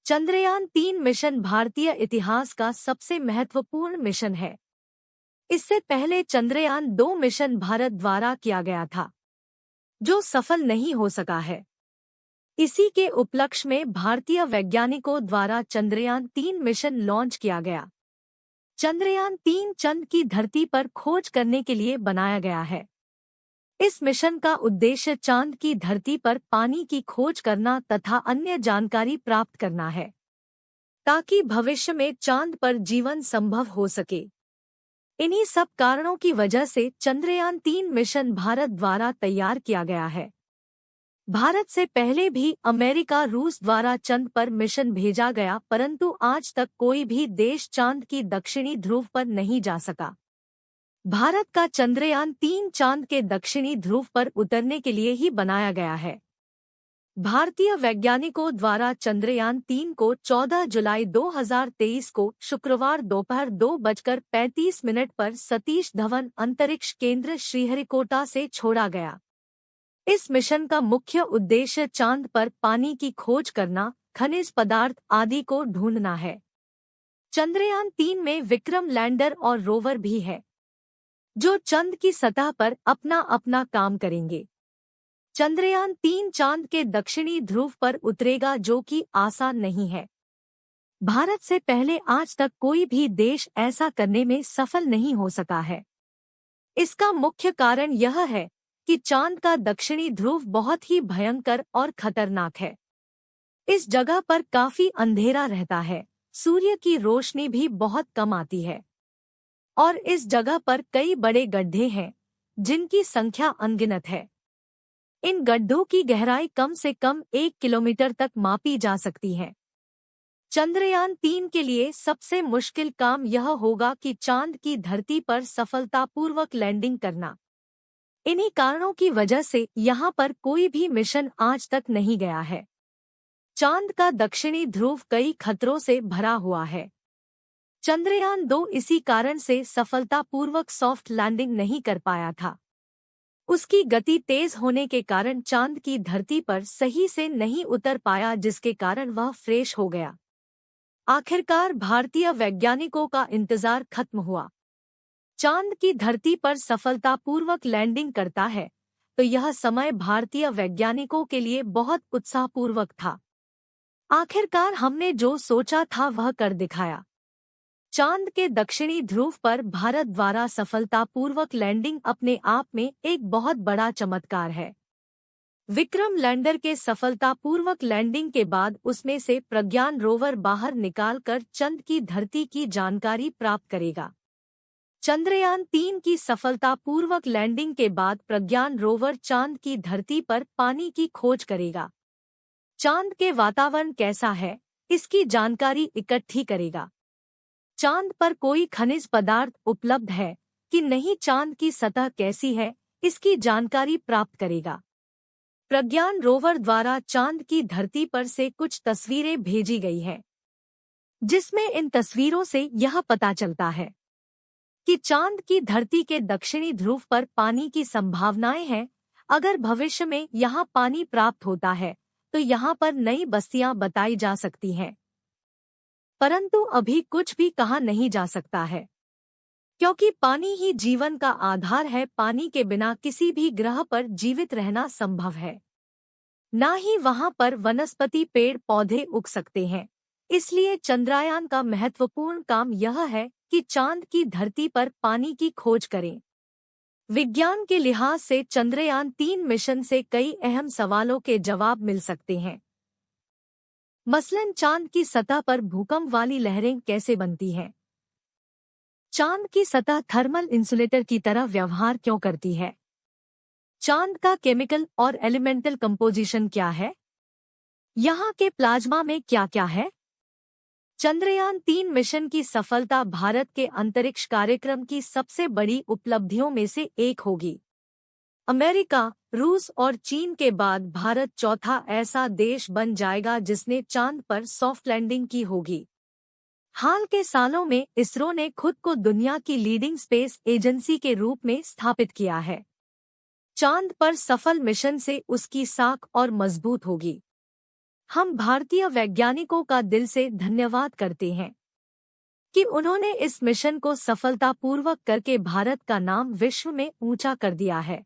Chandrayaan-3 mission भारतीय इतिहास का सबसे महत्वपूर्ण मिशन है। इससे पहले चंद्रयान-2 मिशन भारत द्वारा किया गया था, जो सफल नहीं हो सका है। इसी के उपलक्ष्य में भारतीय वैज्ञानिकों द्वारा चंद्रयान-3 मिशन लॉन्च किया गया। चंद्रयान-3 चंद्र की धरती पर खोज करने के लिए बनाया गया है। इस मिशन का उद्देश्य चांद की धरती पर पानी की खोज करना तथा अन्य जानकारी प्राप्त करना है, ताकि भविष्य में चांद पर जीवन संभव हो सके। इन्हीं सब कारणों की वजह से चंद्रयान-3 मिशन भारत द्वारा तैयार किया गया है। भारत से पहले भी अमेरिका, रूस द्वारा चंद्र पर मिशन भेजा गया, परंतु आज तक कोई भी देश चांद की दक्षिणी ध्रुव पर नहीं जा सका। भारत का चंद्रयान-3 चांद के दक्षिणी ध्रुव पर उतरने के लिए ही बनाया गया है। भारतीय वैज्ञानिकों द्वारा चंद्रयान-3 को 14 जुलाई 2023 को शुक्रवार दोपहर 2:35 पर सतीश धवन अंतरिक्ष केंद्र श्रीहरिकोटा से छोड़ा गया। इस मिशन का मुख्य उद्देश्य चांद पर पानी की खोज करना, खनिज पदार्थ आदि को ढूंढना है। चंद्रयान-3 में विक्रम लैंडर और रोवर भी है, जो चंद्र की सतह पर अपना अपना काम करेंगे। चंद्रयान-3 चांद के दक्षिणी ध्रुव पर उतरेगा, जो कि आसान नहीं है। भारत से पहले आज तक कोई भी देश ऐसा करने में सफल नहीं हो सका है। इसका मुख्य कारण यह है कि चांद का दक्षिणी ध्रुव बहुत ही भयंकर और खतरनाक है। इस जगह पर काफी अंधेरा रहता है, सूर्य की रोशनी भी बहुत कम आती है, और इस जगह पर कई बड़े गड्ढे हैं, जिनकी संख्या अनगिनत है। इन गड्ढों की गहराई कम से कम 1 किलोमीटर तक मापी जा सकती है। चंद्रयान-3 के लिए सबसे मुश्किल काम यह होगा कि चांद की धरती पर सफलतापूर्वक लैंडिंग करना। इन्हीं कारणों की वजह से यहाँ पर कोई भी मिशन आज तक नहीं गया है। चांद का दक्षिणी ध्रुव कई खतरों से भरा हुआ है। चंद्रयान-2 इसी कारण से सफलतापूर्वक सॉफ्ट लैंडिंग नहीं कर पाया था। उसकी गति तेज होने के कारण चांद की धरती पर सही से नहीं उतर पाया, जिसके कारण वह फ्रेश हो गया। आखिरकार भारतीय वैज्ञानिकों का इंतजार खत्म हुआ। चांद की धरती पर सफलतापूर्वक लैंडिंग करता है, तो यह समय भारतीय वैज्ञानिकों के लिए बहुत उत्साहपूर्वक था। आखिरकार हमने जो सोचा था वह कर दिखाया। चांद के दक्षिणी ध्रुव पर भारत द्वारा सफलतापूर्वक लैंडिंग अपने आप में एक बहुत बड़ा चमत्कार है। विक्रम लैंडर के सफलतापूर्वक लैंडिंग के बाद उसमें से प्रज्ञान रोवर बाहर निकालकर चंद्र की धरती की जानकारी प्राप्त करेगा। चंद्रयान-3 की सफलतापूर्वक लैंडिंग के बाद प्रज्ञान रोवर चांद की धरती पर पानी की खोज करेगा। चांद के वातावरण कैसा है, इसकी जानकारी इकट्ठी करेगा। चांद पर कोई खनिज पदार्थ उपलब्ध है कि नहीं, चांद की सतह कैसी है, इसकी जानकारी प्राप्त करेगा। प्रज्ञान रोवर द्वारा चांद की धरती पर से कुछ तस्वीरें भेजी गई हैं, जिसमें इन तस्वीरों से यह पता चलता है कि चांद की धरती के दक्षिणी ध्रुव पर पानी की संभावनाएं हैं। अगर भविष्य में यहाँ पानी प्राप्त होता है तो यहाँ पर नई बस्तियां बताई जा सकती हैं, परंतु अभी कुछ भी कहा नहीं जा सकता है, क्योंकि पानी ही जीवन का आधार है। पानी के बिना किसी भी ग्रह पर जीवित रहना संभव है, ना ही वहां पर वनस्पति पेड़ पौधे उग सकते हैं। इसलिए चंद्रयान का महत्वपूर्ण काम यह है कि चांद की धरती पर पानी की खोज करें। विज्ञान के लिहाज से चंद्रयान-3 मिशन से कई अहम सवालों के जवाब मिल सकते हैं। मसलन चांद की सतह पर भूकंप वाली लहरें कैसे बनती हैं? चांद की सतह थर्मल इंसुलेटर की तरह व्यवहार क्यों करती है? चांद का केमिकल और एलिमेंटल कंपोजिशन क्या है? यहाँ के प्लाज्मा में क्या क्या है? चंद्रयान-3 मिशन की सफलता भारत के अंतरिक्ष कार्यक्रम की सबसे बड़ी उपलब्धियों में से एक होगी। अमेरिका, रूस और चीन के बाद भारत चौथा ऐसा देश बन जाएगा जिसने चांद पर सॉफ्ट लैंडिंग की होगी। हाल के सालों में इसरो ने खुद को दुनिया की लीडिंग स्पेस एजेंसी के रूप में स्थापित किया है। चांद पर सफल मिशन से उसकी साख और मजबूत होगी। हम भारतीय वैज्ञानिकों का दिल से धन्यवाद करते हैं कि उन्होंने इस मिशन को सफलतापूर्वक करके भारत का नाम विश्व में ऊंचा कर दिया है।